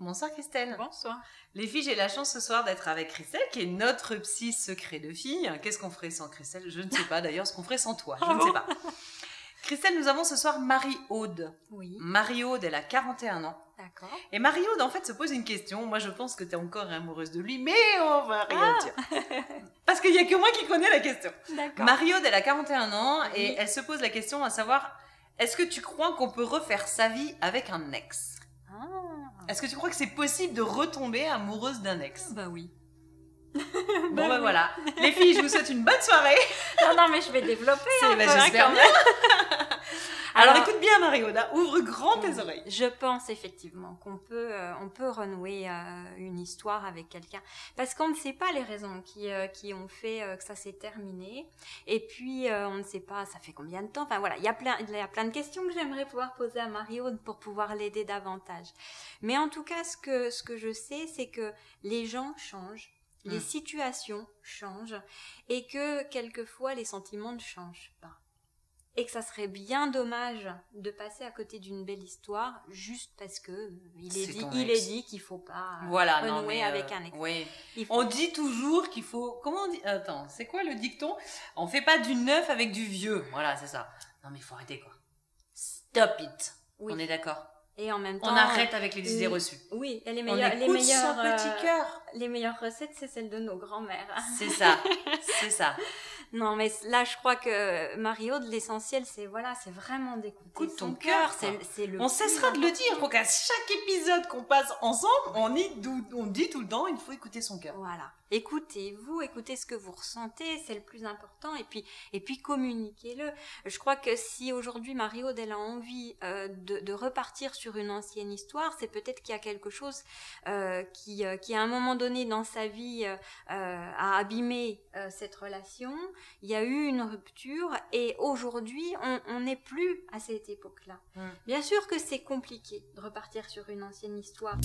Bonsoir Christelle. Bonsoir. Les filles, j'ai la chance ce soir d'être avec Christelle, qui est notre psy secret de fille. Qu'est-ce qu'on ferait sans Christelle? Je ne sais pas d'ailleurs ce qu'on ferait sans toi. Je ne sais pas. Christelle, nous avons ce soir Marie-Aude. Oui. Marie-Aude, elle a 41 ans. D'accord. Et Marie-Aude, en fait, se pose une question. Moi, je pense que tu es encore amoureuse de lui, mais on va rien dire. Parce qu'il n'y a que moi qui connais la question. D'accord. Marie-Aude, elle a 41 ans et elle se pose la question à savoir, est-ce que tu crois qu'on peut refaire sa vie avec un ex? Est-ce que tu crois que c'est possible de retomber amoureuse d'un ex? Bah oui. Bon, bah voilà. Les filles, je vous souhaite une bonne soirée. Non, mais je vais développer un peu, j'espère quand bien. même. Alors écoute bien Marie-Aude, ouvre grand tes oreilles. Je pense effectivement qu'on peut, on peut renouer une histoire avec quelqu'un. Parce qu'on ne sait pas les raisons qui ont fait que ça s'est terminé. Et puis, on ne sait pas, ça fait combien de temps. Enfin voilà, il y a plein de questions que j'aimerais pouvoir poser à Marie-Aude pour pouvoir l'aider davantage. Mais en tout cas, ce que je sais, c'est que les gens changent. Les situations changent et que quelquefois les sentiments ne changent pas. Et que ça serait bien dommage de passer à côté d'une belle histoire juste parce que il est dit qu'il faut pas renouer avec un ex. Oui. On dit toujours qu'il faut... Comment on dit? Attends, c'est quoi le dicton? On fait pas du neuf avec du vieux. Voilà, c'est ça. Non mais il faut arrêter quoi. Stop it. Oui. On est d'accord. Et en même temps, on arrête avec les idées reçues. Oui, et on écoute son petit cœur. Les meilleures recettes, c'est celles de nos grands-mères. C'est ça, c'est ça. Non, mais là, je crois que Marie-Aude, l'essentiel, c'est vraiment d'écouter son cœur. On cessera de le dire pour qu'à chaque épisode qu'on passe ensemble, on dit tout le temps, il faut écouter son cœur. Voilà. Écoutez-vous, écoutez ce que vous ressentez, c'est le plus important, et puis communiquez-le. Je crois que si aujourd'hui Marie-Aude elle a envie de repartir sur une ancienne histoire, c'est peut-être qu'il y a quelque chose qui à un moment donné dans sa vie a abîmé cette relation. Il y a eu une rupture et aujourd'hui on n'est plus à cette époque-là. Bien sûr que c'est compliqué de repartir sur une ancienne histoire.